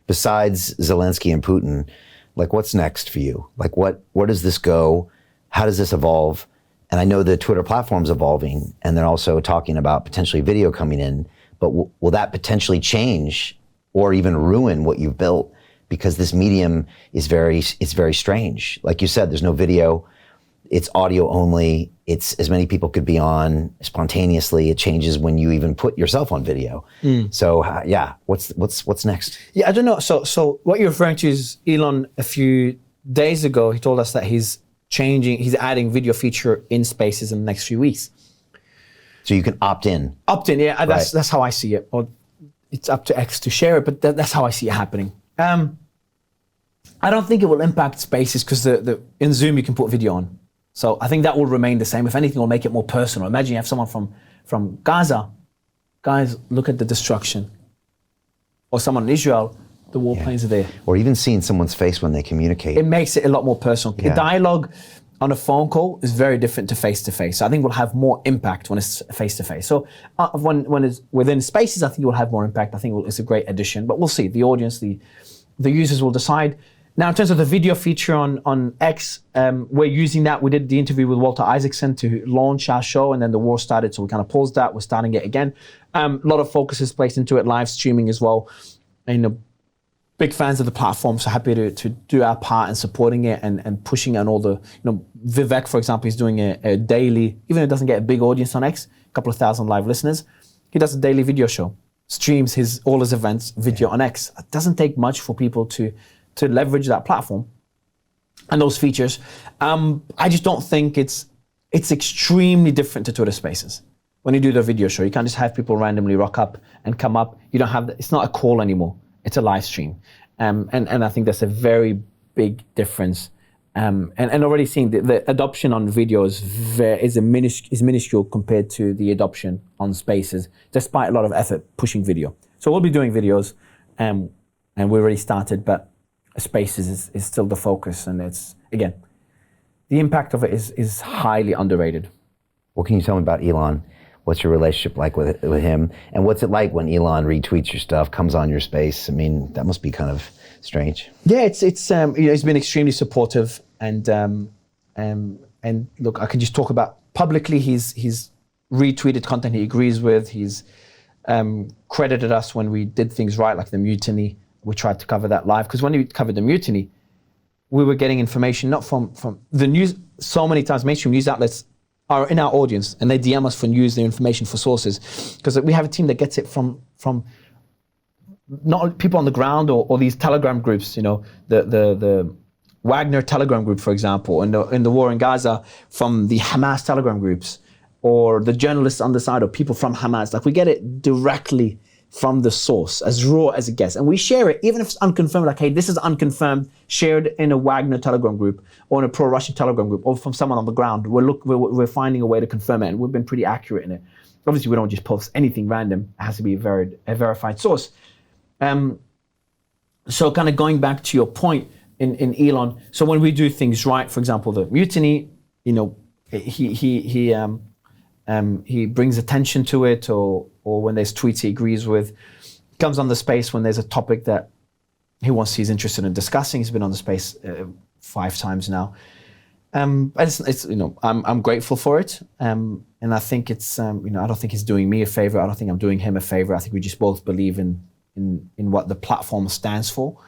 besides Zelensky and Putin, like what's next for you? Like where does this go? How does this evolve? And I know the Twitter platform's evolving, and they're also talking about potentially video coming in, but will that potentially change or even ruin what you've built? Because this medium is very strange. Like you said, there's no video, it's audio only, it's as many people could be on spontaneously. It changes when you even put yourself on video. So yeah, what's next? Yeah, I don't know. So what you're referring to is Elon a few days ago, he told us that he's adding video feature in Spaces in the next few weeks. So you can opt in. Opt in, yeah, that's how I see it. Or it's up to X to share it, but that's how I see it happening. I don't think it will impact Spaces because in Zoom you can put video on. So I think that will remain the same. If anything, it will make it more personal. Imagine you have someone from Gaza. Guys, look at the destruction. Or someone in Israel, the warplanes are there. Or even seeing someone's face when they communicate. It makes it a lot more personal. Yeah. The dialogue on a phone call is very different to face-to-face. So I think we'll have more impact when it's face-to-face. So when it's within Spaces, I think it will have more impact. I think it's a great addition. But we'll see. The audience, the users will decide. Now, in terms of the video feature on X, we're using that. We did the interview with Walter Isaacson to launch our show, and then the war started, so we kind of paused that. We're starting it again. A lot of focus is placed into it, live streaming as well. And, big fans of the platform, so happy to do our part in supporting it and pushing it on all the, Vivek, for example, is doing a daily, even though it doesn't get a big audience on X, a couple of thousand live listeners, he does a daily video show, streams all his events video on X. It doesn't take much for people to leverage that platform and those features. I just don't think it's extremely different to Twitter Spaces. When you do the video show, you can't just have people randomly rock up and come up. You don't have, it's not a call anymore. It's a live stream. And I think that's a very big difference. And already seeing the adoption on video is minuscule compared to the adoption on Spaces, despite a lot of effort pushing video. So we'll be doing videos, and we already started, but Spaces is still the focus. And it's, again, the impact of it is highly underrated. What can you tell me about Elon? What's your relationship like with him? And what's it like when Elon retweets your stuff, comes on your space? I mean, that must be kind of strange. Yeah, it's he's been extremely supportive, and look, I can just talk about publicly. He's retweeted content he agrees with. He's credited us when we did things right, like the mutiny. We tried to cover that live because when we covered the mutiny, we were getting information not from the news. So many times, mainstream news outlets are in our audience and they DM us for news, their information, for sources, because we have a team that gets it from not people on the ground or these Telegram groups, the Wagner Telegram group, for example, in the war in Gaza, from the Hamas Telegram groups, or the journalists on the side, or people from Hamas. Like, we get it directly from the source, as raw as it gets. And we share it, even if it's unconfirmed, like, hey, this is unconfirmed, shared in a Wagner Telegram group, or in a pro-Russian Telegram group, or from someone on the ground. We're finding a way to confirm it, and we've been pretty accurate in it. Obviously, we don't just post anything random. It has to be a verified source. So kind of going back to your point in Elon, so when we do things right, for example, the mutiny, he brings attention to it, or when there's tweets he agrees with, comes on the space when there's a topic that he's interested in discussing. He's been on the space 5 times now. I'm grateful for it. And I think it's, I don't think he's doing me a favor. I don't think I'm doing him a favor. I think we just both believe in what the platform stands for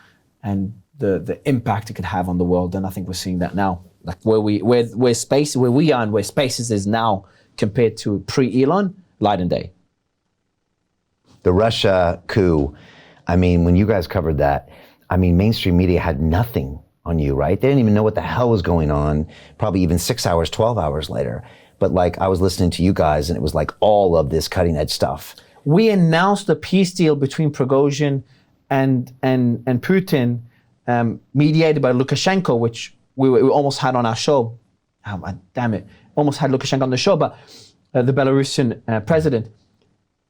and the impact it could have on the world. And I think we're seeing that now. Like where we are and where Spaces is now compared to pre-Elon, light and day. The Russia coup, I mean, when you guys covered that, I mean, mainstream media had nothing on you, right? They didn't even know what the hell was going on, probably even 6 hours, 12 hours later. But like, I was listening to you guys and it was like all of this cutting edge stuff. We announced a peace deal between Prigozhin and Putin, mediated by Lukashenko, which we almost had on our show. Oh, damn it. Almost had Lukashenko on the show, but the Belarusian president.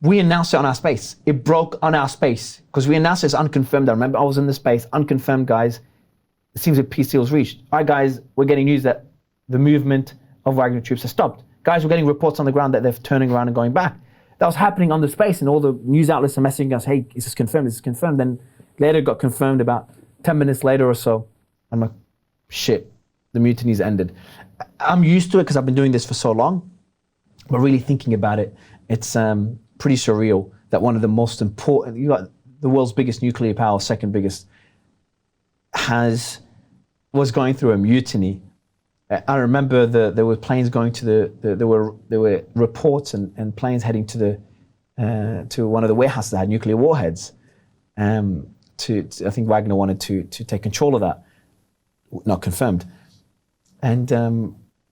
We announced it on our space. It broke on our space because we announced it as unconfirmed. I remember I was in the space, unconfirmed, guys. It seems that peace deal is reached. All right, guys, we're getting news that the movement of Wagner troops has stopped. Guys, we're getting reports on the ground that they're turning around and going back. That was happening on the space, and all the news outlets are messaging us, hey, is this confirmed? Is this confirmed? Then Later got confirmed about 10 minutes later or so. I'm like, shit, the mutiny's ended. I'm used to it because I've been doing this for so long, but really thinking about it, it's pretty surreal that one of the most important, you got the world's biggest nuclear power, second biggest, was going through a mutiny. I remember there were planes going to there were reports and planes heading to one of the warehouses that had nuclear warheads. I think Wagner wanted to take control of that, not confirmed. And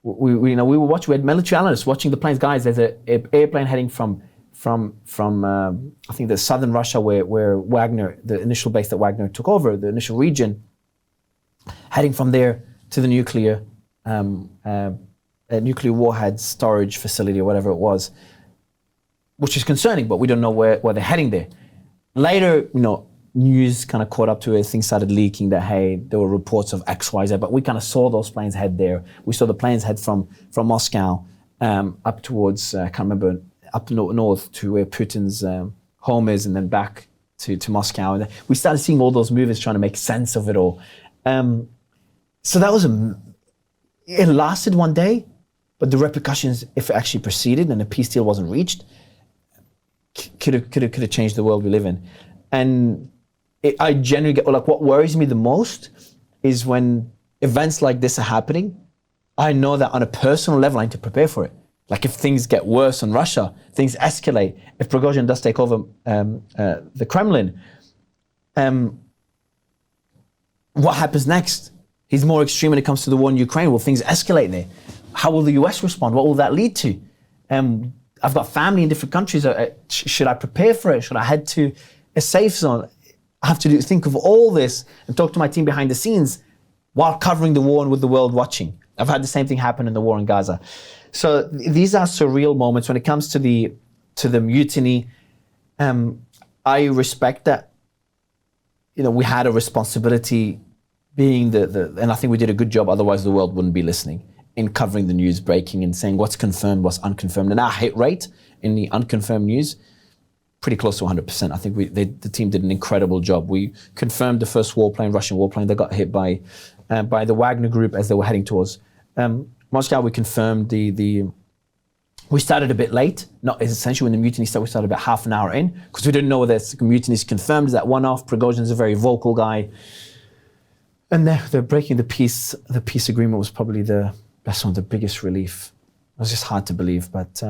we had military analysts watching the planes. Guys, there's an airplane heading from I think the southern Russia where Wagner, the initial base that Wagner took over, the initial region, heading from there to the nuclear warhead storage facility or whatever it was, which is concerning, but we don't know where they're heading there. Later, news kind of caught up to it. Things started leaking that, hey, there were reports of X, Y, Z, but we kind of saw those planes head there. We saw the planes head from Moscow up towards, I can't remember, up north to where Putin's home is, and then back to Moscow. And we started seeing all those movies trying to make sense of it all. So that was it lasted one day, but the repercussions, if it actually proceeded and a peace deal wasn't reached, could have changed the world we live in. And I genuinely get, what worries me the most is when events like this are happening, I know that on a personal level, I need to prepare for it. Like if things get worse in Russia, things escalate, if Prigozhin does take over the Kremlin, what happens next? He's more extreme when it comes to the war in Ukraine. Will things escalate there? How will the US respond? What will that lead to? I've got family in different countries. Should I prepare for it? Should I head to a safe zone? I have to think of all this and talk to my team behind the scenes while covering the war and with the world watching. I've had the same thing happen in the war in Gaza. So these are surreal moments. When it comes to the mutiny, I respect that. We had a responsibility being and I think we did a good job, otherwise the world wouldn't be listening, in covering the news, breaking and saying what's confirmed, what's unconfirmed. And our hit rate in the unconfirmed news, pretty close to 100%. I think the team did an incredible job. We confirmed the first Russian warplane that got hit by the Wagner group as they were heading towards Moscow. We confirmed we started a bit late, not essentially when the mutiny started, we started about half an hour in, because we didn't know whether the mutiny is confirmed. Is that one-off? Prigozhin's a very vocal guy. And they're breaking the peace. The peace agreement was probably that's one of the biggest relief. It was just hard to believe, but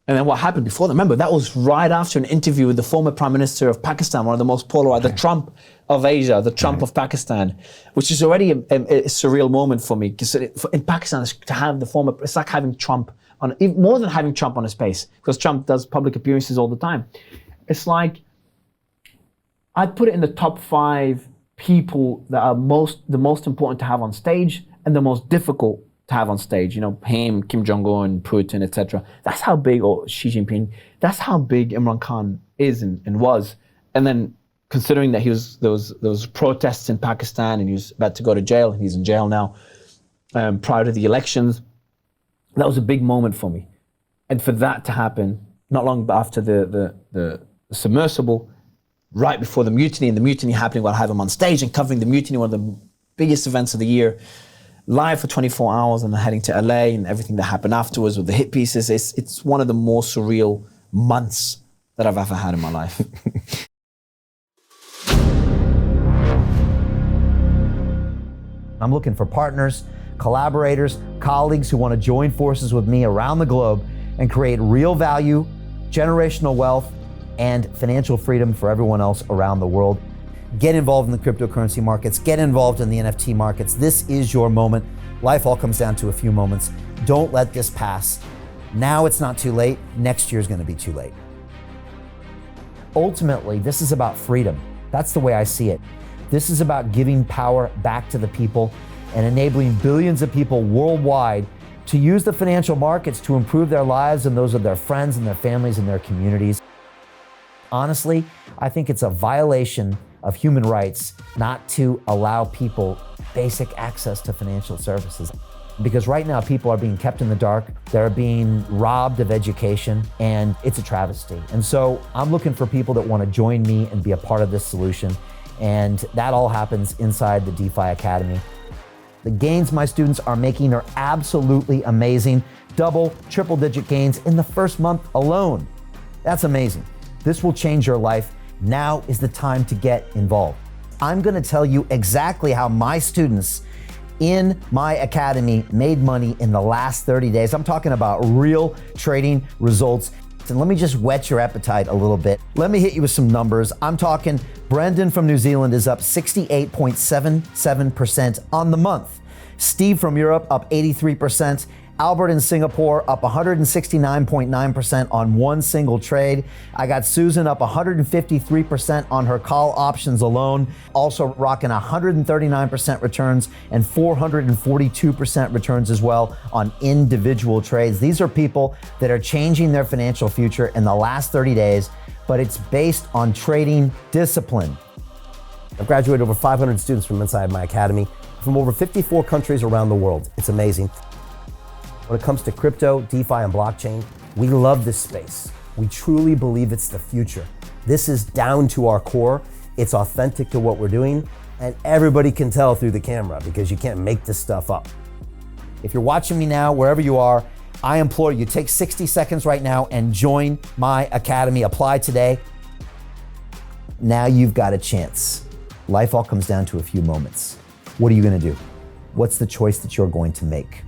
and then what happened before that? Remember, that was right after an interview with the former Prime Minister of Pakistan, one of the most polarized, the Trump of Asia, the Trump of Pakistan, which is already a surreal moment for me. Because in Pakistan, to have it's like having Trump more than having Trump on his face, because Trump does public appearances all the time. It's like, I'd put it in the top 5 people that are the most important to have on stage and the most difficult to have on stage. Him, Kim Jong-un, Putin, etc. That's how big, or Xi Jinping, that's how big Imran Khan is and was. And then considering that there was protests in Pakistan and he was about to go to jail, and he's in jail now, prior to the elections, that was a big moment for me. And for that to happen, not long after the submersible, right before the mutiny, and the mutiny happening while I have him on stage and covering the mutiny, one of the biggest events of the year, live for 24 hours, and then heading to LA and everything that happened afterwards with the hit pieces. It's one of the more surreal months that I've ever had in my life. I'm looking for partners, collaborators, colleagues who want to join forces with me around the globe and create real value, generational wealth, and financial freedom for everyone else around the world. Get involved in the cryptocurrency markets, get involved in the NFT markets. This is your moment. Life all comes down to a few moments. Don't let this pass. Now it's not too late. Next year's going to be too late. Ultimately, this is about freedom. That's the way I see it. This is about giving power back to the people and enabling billions of people worldwide to use the financial markets to improve their lives and those of their friends and their families and their communities. Honestly, I think it's a violation of human rights not to allow people basic access to financial services. Because right now people are being kept in the dark, they're being robbed of education, and it's a travesty. And so I'm looking for people that want to join me and be a part of this solution. And that all happens inside the DeFi Academy. The gains my students are making are absolutely amazing. Double, triple digit gains in the first month alone. That's amazing. This will change your life. Now is the time to get involved. I'm gonna tell you exactly how my students in my academy made money in the last 30 days. I'm talking about real trading results. And let me just whet your appetite a little bit. Let me hit you with some numbers. I'm talking Brendan from New Zealand is up 68.77% on the month. Steve from Europe up 83%. Albert in Singapore up 169.9% on one single trade. I got Susan up 153% on her call options alone, also rocking 139% returns and 442% returns as well on individual trades. These are people that are changing their financial future in the last 30 days, but it's based on trading discipline. I've graduated over 500 students from inside my academy from over 54 countries around the world. It's amazing. When it comes to crypto, DeFi, and blockchain, we love this space. We truly believe it's the future. This is down to our core. It's authentic to what we're doing, and everybody can tell through the camera because you can't make this stuff up. If you're watching me now, wherever you are, I implore you, take 60 seconds right now and join my academy. Apply today. Now you've got a chance. Life all comes down to a few moments. What are you gonna do? What's the choice that you're going to make?